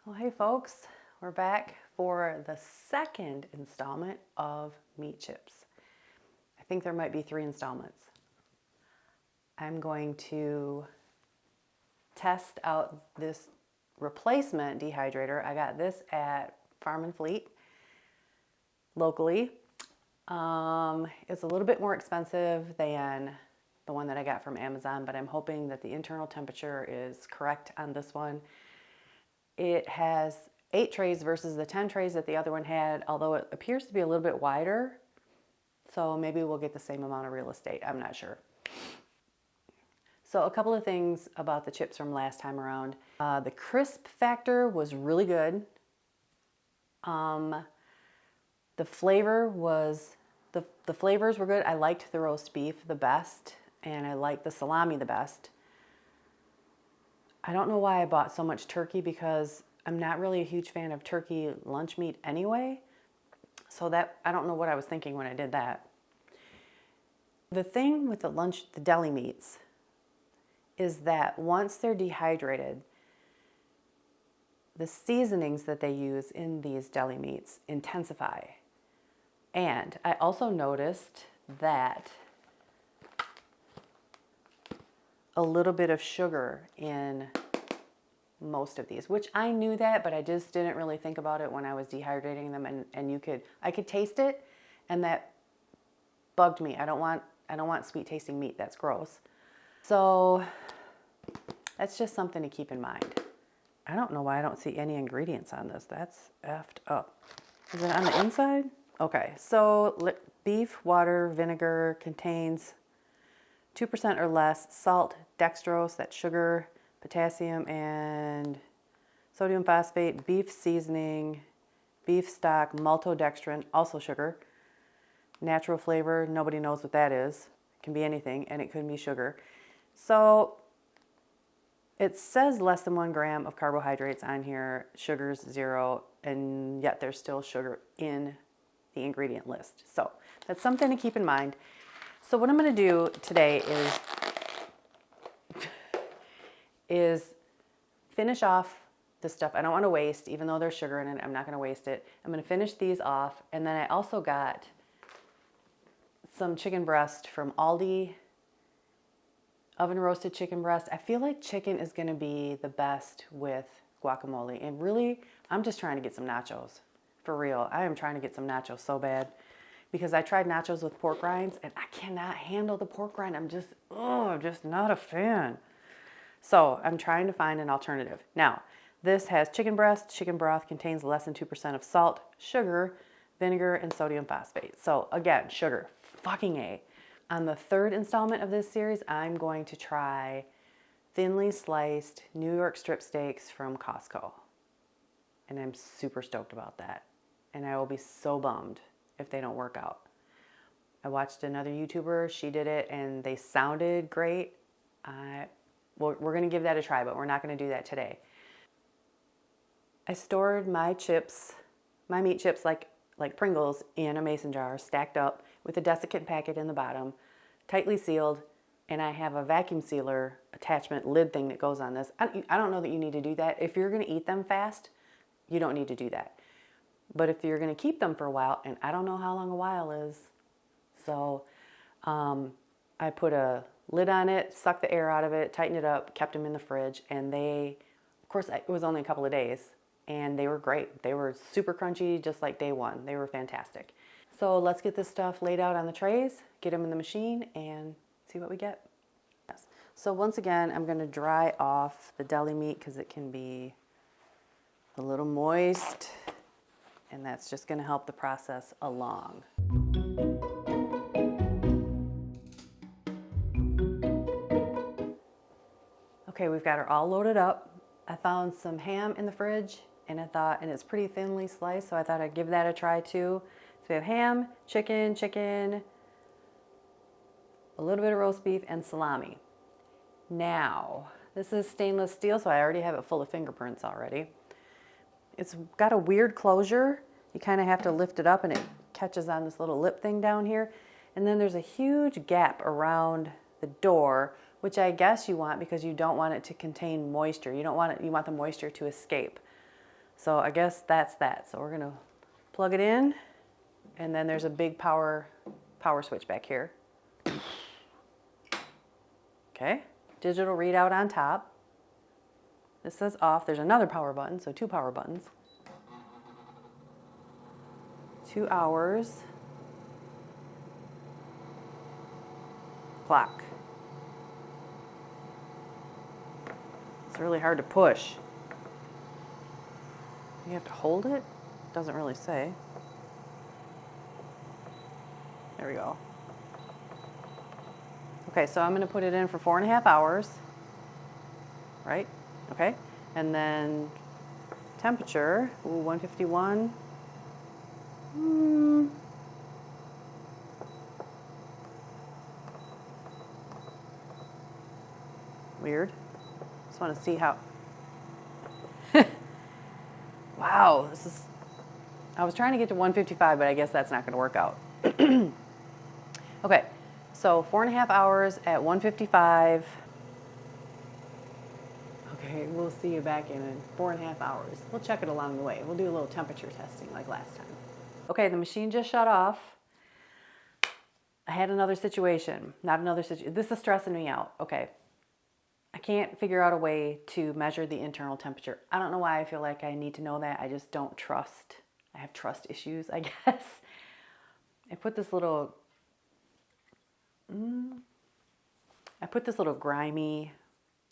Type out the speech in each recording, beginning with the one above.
Well, hey folks, we're back for the second installment of meat chips. I think there might be 3 installments. I'm going to test out this replacement dehydrator. I got this at Farm and Fleet locally. It's a little bit more expensive than the one that I got from Amazon, but I'm hoping that the internal temperature is correct on this one. It has 8 trays versus the 10 trays that the other one had, although it appears to be a little bit wider. So maybe we'll get the same amount of real estate. I'm not sure. So a couple of things about the chips from last time around. The crisp factor was really good. The flavor was, the flavors were good. I liked the roast beef the best, and I liked the salami the best. I don't know why I bought so much turkey because I'm not really a huge fan of turkey lunch meat anyway. So that, I don't know what I was thinking when I did that. The thing with the deli meats is that once they're dehydrated, the seasonings that they use in these deli meats intensify. And I also noticed that a little bit of sugar in most of these, which I knew that, but I just didn't really think about it when I was dehydrating them, and I could taste it, and that bugged me. I don't want sweet tasting meat. That's gross. So that's just something to keep in mind. I don't know why I don't see any ingredients on this. That's effed up. Is it on the inside? Okay, so beef, water, vinegar, contains 2% or less salt, dextrose, that's sugar, potassium, and sodium phosphate, beef seasoning, beef stock, maltodextrin, also sugar, natural flavor, nobody knows what that is. It can be anything, and it could be sugar. So it says less than 1 gram of carbohydrates on here, sugar's 0, and yet there's still sugar in the ingredient list. So that's something to keep in mind. So what I'm going to do today is finish off the stuff I don't want to waste, even though there's sugar in it. I'm not going to waste it. I'm going to finish these off, and then I also got some chicken breast from Aldi, oven roasted chicken breast. I feel like chicken is going to be the best with guacamole, and really, I'm just trying to get some nachos. For real, I am trying to get some nachos so bad. Because I tried nachos with pork rinds, and I cannot handle the pork rind. I'm just not a fan. So I'm trying to find an alternative. Now, this has chicken breast. Chicken broth contains less than 2% of salt, sugar, vinegar, and sodium phosphate. So again, sugar, fucking A. On the 3rd installment of this series, I'm going to try thinly sliced New York strip steaks from Costco. And I'm super stoked about that. And I will be so bummed if they don't work out. I watched another YouTuber, she did it, and they sounded great. We're going to give that a try, but we're not going to do that today. I stored my chips, my meat chips like Pringles, in a mason jar, stacked up with a desiccant packet in the bottom, tightly sealed, and I have a vacuum sealer attachment lid thing that goes on this. I don't know that you need to do that. If you're going to eat them fast, you don't need to do that. But if you're going to keep them for a while, and I don't know how long a while is, so I put a lid on it, sucked the air out of it, tightened it up, kept them in the fridge, and they, of course, it was only a couple of days, and they were great. They were super crunchy, just like day one. They were fantastic. So let's get this stuff laid out on the trays, get them in the machine, and see what we get. Yes. So once again, I'm going to dry off the deli meat because it can be a little moist, and that's just going to help the process along. Okay, we've got her all loaded up. I found some ham in the fridge, and it's pretty thinly sliced, so I thought I'd give that a try too. So we have ham, chicken, a little bit of roast beef, and salami. Now, this is stainless steel, so I already have it full of fingerprints already. It's got a weird closure. You kind of have to lift it up and it catches on this little lip thing down here. And then there's a huge gap around the door, which I guess you want because you don't want it to contain moisture. You want the moisture to escape. So I guess that's that. So we're gonna plug it in, and then there's a big power switch back here. Okay, digital readout on top. This says off. There's another power button, so 2 power buttons. 2 hours. Clock. It's really hard to push. You have to hold it? Doesn't really say. There we go. Okay, so I'm going to put it in for 4.5 hours. Right? Okay. And then temperature, 151. Weird. Just want to see how. Wow, this is. I was trying to get to 155, but I guess that's not going to work out. Okay, so 4.5 hours at 155. Okay, we'll see you back in 4.5 hours. We'll check it along the way. We'll do a little temperature testing like last time. Okay, the machine just shut off. I had another situation. Not another situation. This is stressing me out. Okay. I can't figure out a way to measure the internal temperature. I don't know why I feel like I need to know that. I just don't trust. I have trust issues, I guess. I put this little grimy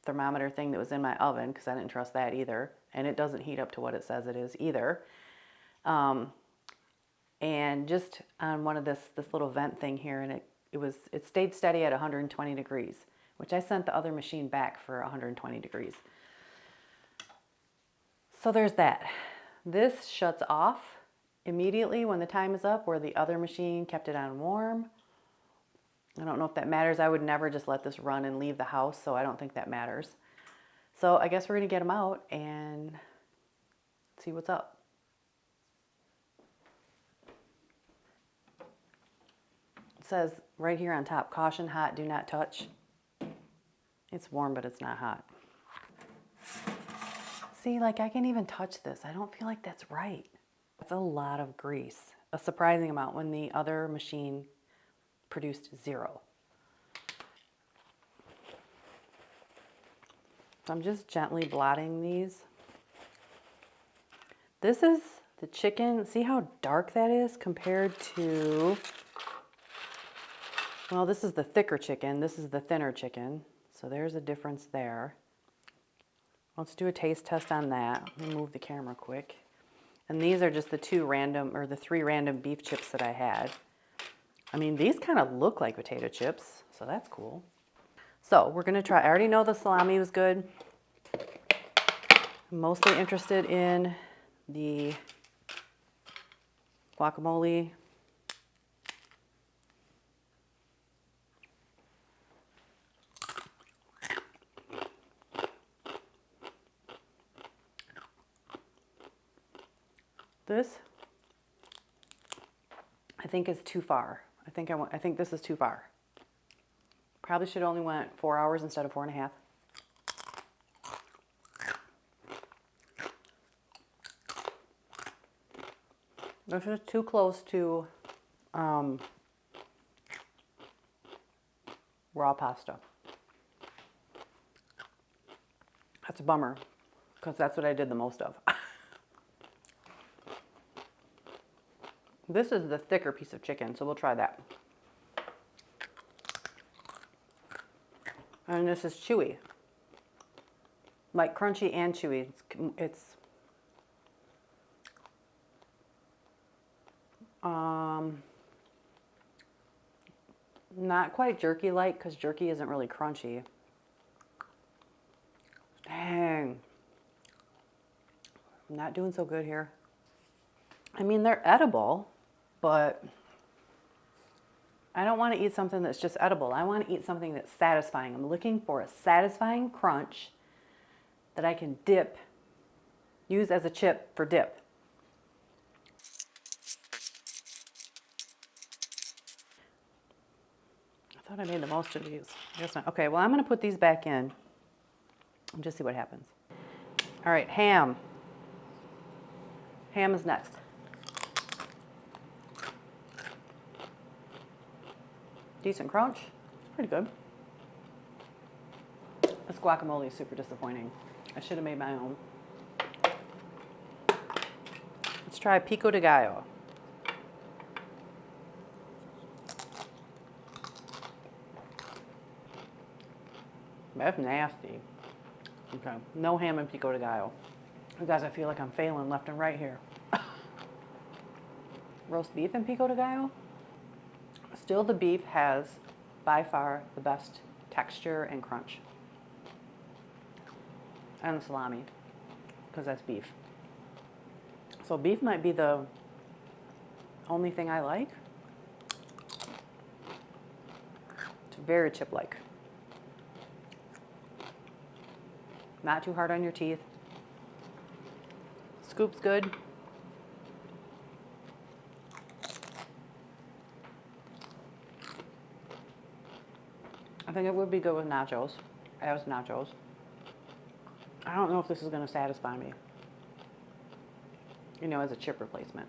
thermometer thing that was in my oven because I didn't trust that either. And it doesn't heat up to what it says it is either. And just on one of this little vent thing here, and it stayed steady at 120 degrees, which I sent the other machine back for 120 degrees. So there's that. This shuts off immediately when the time is up, where the other machine kept it on warm. I don't know if that matters. I would never just let this run and leave the house, so I don't think that matters. So I guess we're gonna get them out and see what's up. It says right here on top, caution, hot, do not touch. It's warm, but it's not hot. See, like I can even touch this. I don't feel like that's right. That's a lot of grease. A surprising amount when the other machine produced 0. So I'm just gently blotting these. This is the chicken. See how dark that is compared to, well, this is the thicker chicken. This is the thinner chicken. So there's a difference there. Let's do a taste test on that. Let me move the camera quick. And these are just the 3 random beef chips that I had. I mean, these kind of look like potato chips, so that's cool. So we're gonna try, I already know the salami was good. I'm mostly interested in the guacamole. This, I think, is too far. I think this is too far. Probably should only went 4 hours instead of 4.5. This is too close to raw pasta. That's a bummer, because that's what I did the most of. This is the thicker piece of chicken, so we'll try that. And this is chewy. Like crunchy and chewy. It's not quite jerky-like, because jerky isn't really crunchy. Dang. I'm not doing so good here. I mean, they're edible, but I don't want to eat something that's just edible. I want to eat something that's satisfying. I'm looking for a satisfying crunch that I can dip, use as a chip for dip. I thought I made the most of these. I guess not. Okay, well, I'm going to put these back in and just see what happens. All right, ham. Ham is next. Decent crunch. It's pretty good. This guacamole is super disappointing. I should have made my own. Let's try pico de gallo. That's nasty. Okay, no ham and pico de gallo. You guys, I feel like I'm failing left and right here. Roast beef and pico de gallo? Still, the beef has by far the best texture and crunch. And the salami, because that's beef. So beef might be the only thing I like. It's very chip-like. Not too hard on your teeth. Scoop's good. I think it would be good with nachos, as nachos. I don't know if this is going to satisfy me, you know, as a chip replacement.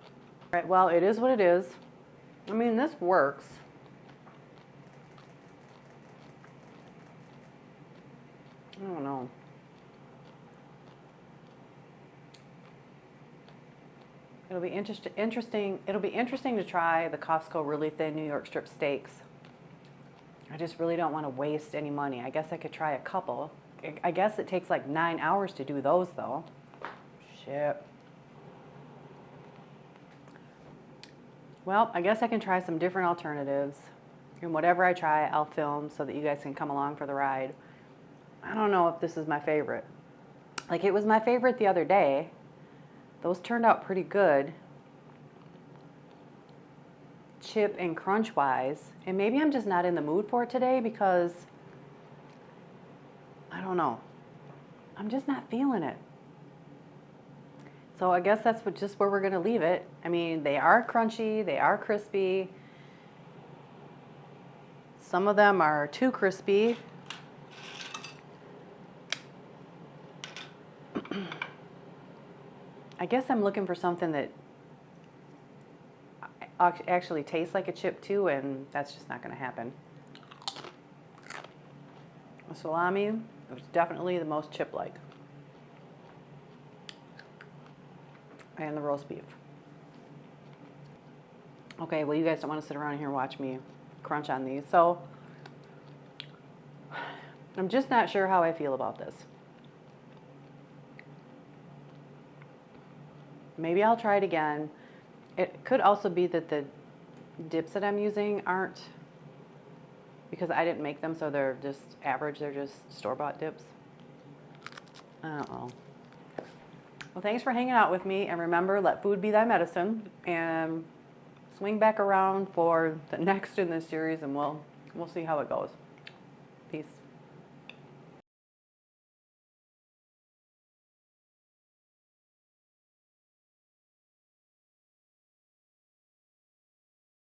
All right, well, it is what it is. I mean, this works. I don't know. It'll be interesting. It'll be interesting to try the Costco really thin New York strip steaks. I just really don't want to waste any money. I guess I could try a couple. I guess it takes like 9 hours to do those though. Shit. Well, I guess I can try some different alternatives. And whatever I try, I'll film so that you guys can come along for the ride. I don't know if this is my favorite. Like, it was my favorite the other day. Those turned out pretty good, chip and crunch wise. And maybe I'm just not in the mood for it today because, I don't know, I'm just not feeling it. So I guess that's just where we're going to leave it. I mean, they are crunchy, they are crispy. Some of them are too crispy. I guess I'm looking for something that actually tastes like a chip too, and that's just not going to happen. The salami was definitely the most chip-like. And the roast beef. Okay, well, you guys don't want to sit around here and watch me crunch on these, so I'm just not sure how I feel about this. Maybe I'll try it again. It could also be that the dips that I'm using aren't, because I didn't make them, so they're just average. They're just store-bought dips. I don't know. Well, thanks for hanging out with me. And remember, let food be thy medicine. And swing back around for the next in this series, and we'll see how it goes. Peace.